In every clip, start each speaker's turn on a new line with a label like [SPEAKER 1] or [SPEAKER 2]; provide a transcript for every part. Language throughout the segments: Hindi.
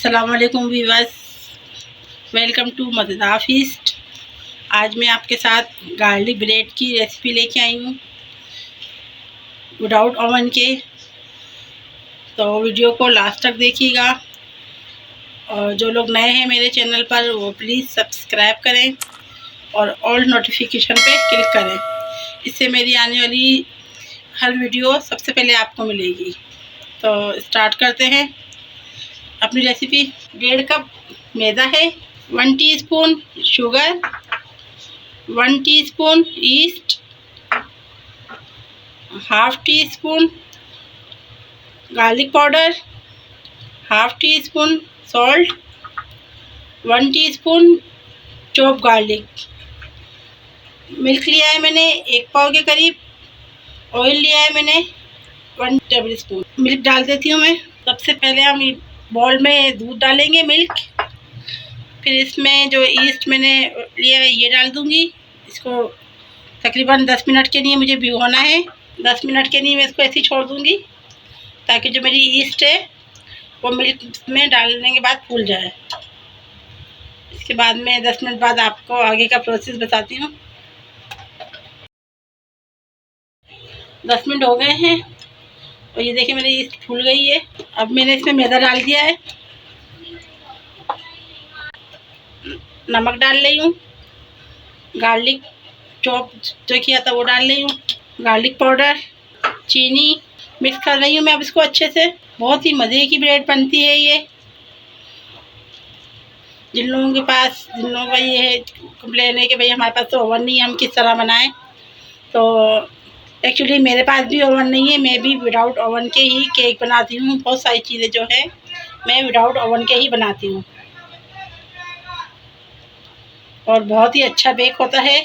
[SPEAKER 1] अस्सलाम वालेकुम वीवर्स, वेलकम टू मज़ेदार फीस्ट। आज मैं आपके साथ गार्लिक ब्रेड की रेसिपी लेके आई हूँ विदाउट ओवन के। तो वीडियो को लास्ट तक देखिएगा और जो लोग नए हैं मेरे चैनल पर वो प्लीज़ सब्सक्राइब करें और ऑल नोटिफिकेशन पे क्लिक करें। इससे मेरी आने वाली हर वीडियो सबसे पहले आपको मिलेगी। तो स्टार्ट करते हैं अपनी रेसिपी। 1.5 कप मैदा है, 1 teaspoon sugar, 1 teaspoon east, half tea spoon garlic powder, half tea spoon salt, 1 teaspoon chop garlic. Milk लिया है मैंने 1 पाव के करीब। ऑयल लिया है मैंने 1 टेबल स्पून। मिल्क डाल देती हूँ मैं। सबसे पहले हम बॉल में दूध डालेंगे, मिल्क। फिर इसमें जो ईस्ट मैंने लिया है ये डाल दूँगी। इसको तकरीबन 10 मिनट के लिए मुझे भिगोना है। 10 मिनट के लिए मैं इसको ऐसे ही छोड़ दूँगी ताकि जो मेरी ईस्ट है वो मिल्क में डालने के बाद फूल जाए। इसके बाद मैं 10 मिनट बाद आपको आगे का प्रोसेस बताती हूँ। 10 मिनट हो गए हैं और ये देखिए मेरी ईस्ट फूल गई है। अब मैंने इसमें मैदा डाल दिया है, नमक डाल रही हूँ, गार्लिक चॉप जो किया था वो डाल रही हूँ, गार्लिक पाउडर, चीनी मिक्स कर रही हूँ मैं अब इसको अच्छे से। बहुत ही मज़े की ब्रेड बनती है ये। जिन लोगों का ये है कंप्लेन है कि भाई हमारे पास तो ओवन नहीं है, हम किस तरह बनाएं, तो एक्चुअली मेरे पास भी ओवन नहीं है। मैं भी विदाउट ओवन के ही केक बनाती हूँ। बहुत सारी चीज़ें जो है मैं विदाउट ओवन के ही बनाती हूँ और बहुत ही अच्छा बेक होता है।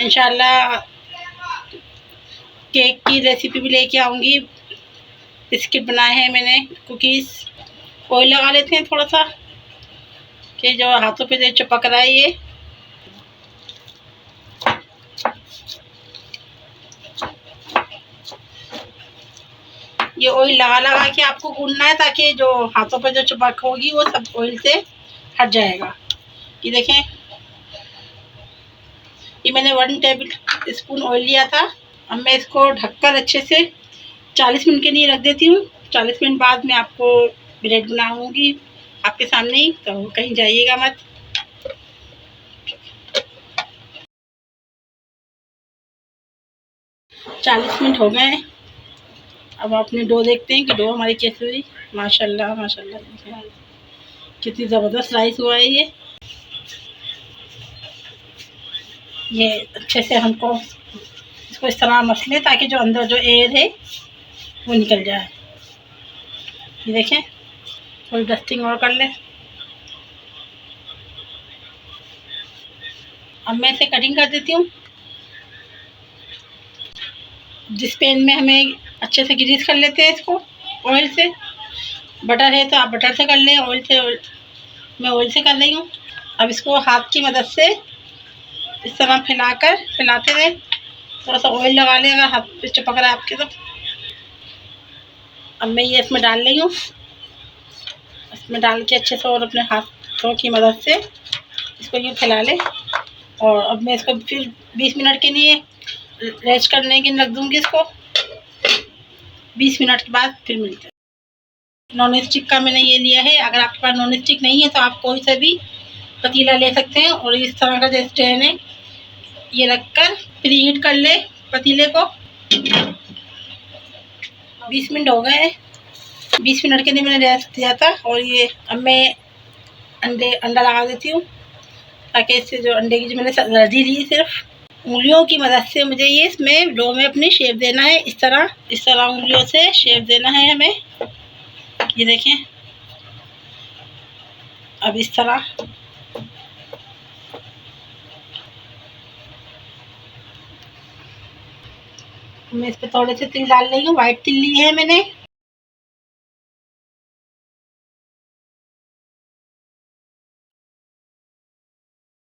[SPEAKER 1] इंशाल्लाह केक की रेसिपी भी लेके आऊँगी। बिस्किट बनाए हैं मैंने, कुकीज़। ऑयल लगा लेते हैं थोड़ा सा कि जो हाथों पे जो चिपक रहा है ये ऑयल लगा लगा के आपको गूंदना है ताकि जो हाथों पे जो चिपक होगी वो सब ऑयल से हट जाएगा। ये देखें, ये मैंने 1 टेबल स्पून ऑयल लिया था। अब मैं इसको ढककर अच्छे से 40 मिनट के लिए रख देती हूँ। 40 मिनट बाद मैं आपको ब्रेड बनाऊंगी आपके सामने ही, तो कहीं जाइएगा मत। 40 मिनट हो गए हैं। अब अपने डो देखते हैं कि डो हमारी कैसी हुई। माशाल्लाह माशाल्लाह कितनी ज़बरदस्त राइस हुआ है ये अच्छे से हमको इसको इस तरह मसले ताकि जो अंदर जो एयर है वो निकल जाए। ये देखें, थोड़ी डस्टिंग और कर लें। अब मैं इसे कटिंग कर देती हूँ। जिस पैन में हमें अच्छे से ग्रीस कर लेते हैं इसको ऑयल से। बटर है तो आप बटर से कर लें, ऑयल से मैं ऑयल से कर रही हूँ। अब इसको हाथ की मदद से इस तरह फैलाते रहे। थोड़ा सा ऑयल लगा लें अगर हाथ पे चिपक रहा है आपके तो। अब मैं ये इसमें डाल रही हूँ। इसमें डाल के अच्छे से और अपने हाथों की मदद से इसको ये फैला लें। और अब मैं इसको फिर 20 मिनट के लिए रेस्ट करने के लिए रख दूँगी इसको। 20 मिनट के बाद फिर मिलते हैं। नॉन स्टिक का मैंने ये लिया है। अगर आपके पास नॉन स्टिक नहीं है तो आप कोई सा भी पतीला ले सकते हैं और इस तरह का जो स्टैंड है ये रखकर प्री हीट कर ले पतीले को। 20 मिनट हो गए। 20 मिनट के लिए मैंने रेस्ट दिया था और ये अब मैं अंडा लगा देती हूँ ताकि इससे जो अंडे की जो मैंने सब्जी ली सिर्फ उंगलियों की मदद से मुझे ये इसमें डो में अपनी शेप देना है। इस तरह उंगलियों से शेप देना है हमें। ये देखें, अब इस तरह मैं इस पे थोड़े से तिल डाल रही हूँ। वाइट तिल ली है मैंने।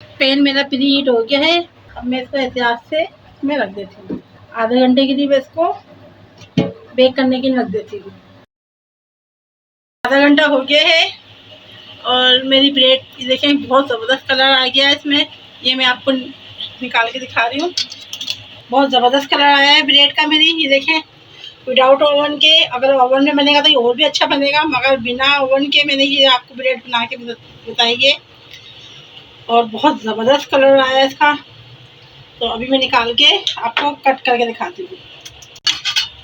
[SPEAKER 1] पैन मेरा प्री हीट हो गया है। अब मैं इसको एहतियात से इसमें रख देती हूँ। आधे घंटे के लिए मैं इसको बेक करने के लिए रख देती हूँ। आधा घंटा हो गया है। और मेरी ब्रेड ये देखें बहुत ज़बरदस्त कलर आ गया है इसमें। ये मैं आपको निकाल के दिखा रही हूँ। बहुत ज़बरदस्त कलर आया है ब्रेड का मेरी। ये देखें विदाउट ओवन के, अगर ओवन में बनेगा तो ये और भी अच्छा बनेगा, मगर बिना ओवन के मैंने ये आपको ब्रेड बना के बताई है। और बहुत ज़बरदस्त कलर आया है इसका। तो अभी मैं निकाल के आपको कट करके दिखाती हूँ।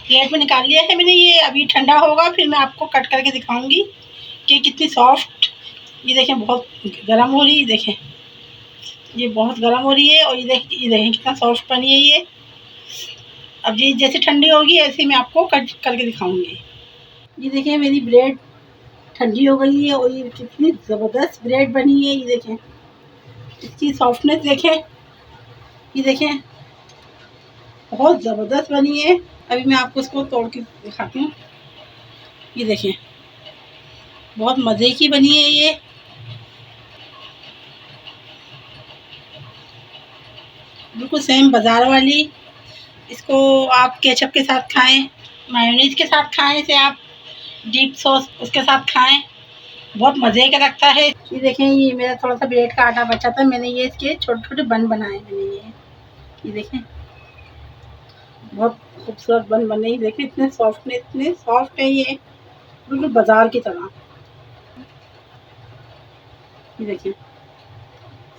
[SPEAKER 1] प्लेट में निकाल लिया है मैंने ये। अभी ठंडा होगा फिर मैं आपको कट करके दिखाऊंगी कि कितनी सॉफ्ट। ये देखें बहुत गर्म हो रही है, देखें ये बहुत गर्म हो रही है। और ये देखें कितना सॉफ्ट बनी है ये। अब ये जैसे ठंडी होगी ऐसे मैं आपको कट करके दिखाऊंगी। ये देखें मेरी ब्रेड ठंडी हो गई है और ये कितनी ज़बरदस्त ब्रेड बनी है। ये देखें इसकी सॉफ्टनेस देखें, ये देखें बहुत ज़बरदस्त बनी है। अभी मैं आपको इसको तोड़ के दिखाती हूँ। ये देखें बहुत मज़े की बनी है ये। बिल्कुल सेम बाज़ार वाली। इसको आप केचप के साथ खाएं, मायोनीज के साथ खाएं, इसे आप डीप सॉस उसके साथ खाएं, बहुत मज़े का लगता है। ये देखें ये मेरा थोड़ा सा ब्रेड का आटा बचा था, मैंने ये इसके छोटे छोटे बन बनाए मैंने ये देखें बहुत खूबसूरत बन बने। ये देखें इतने सॉफ्ट है ये, बिल्कुल बाजार की तरह। ये देखें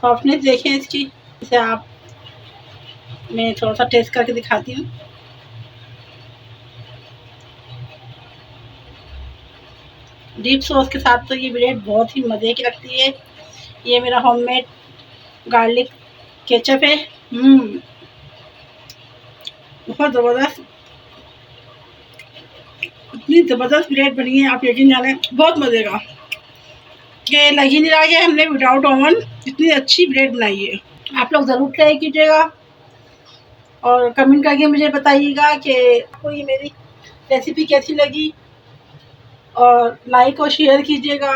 [SPEAKER 1] सॉफ्टनेस देखें इसकी। इसे आप मैं थोड़ा सा टेस्ट करके दिखाती हूँ। डीप सॉस के साथ तो ये ब्रेड बहुत ही मज़े की लगती है। ये मेरा होममेड गार्लिक केचप है। बहुत ज़बरदस्त, इतनी ज़बरदस्त ब्रेड बनी है आप यकीन जाने, बहुत मज़े का। ये लग ही नहीं रहा कि हमने विदाउट ओवन इतनी अच्छी ब्रेड बनाई है। आप लोग ज़रूर ट्राई कीजिएगा और कमेंट करके मुझे बताइएगा कि आपको ये मेरी रेसिपी कैसी लगी। और लाइक और शेयर कीजिएगा।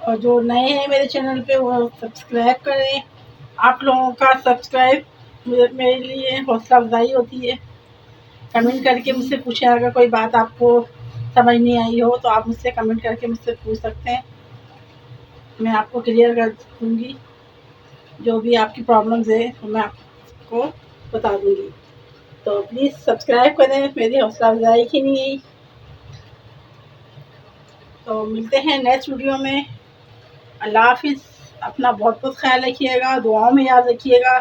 [SPEAKER 1] और जो नए हैं मेरे चैनल पे वो सब्सक्राइब करें। आप लोगों का सब्सक्राइब मेरे लिए हौसला अफजाई होती है। कमेंट करके मुझसे पूछें, अगर कोई बात आपको समझ नहीं आई हो तो आप मुझसे कमेंट करके मुझसे पूछ सकते हैं, मैं आपको क्लियर कर दूँगी। जो भी आपकी प्रॉब्लम्स है तो मैं आपको बता दूँगी। तो प्लीज़ सब्सक्राइब करें, मेरी हौसला अफजाई की नहीं। तो मिलते हैं नेक्स्ट वीडियो में। अल्लाह हाफ़िज़। अपना बहुत बहुत ख्याल रखिएगा, दुआओं में याद रखिएगा।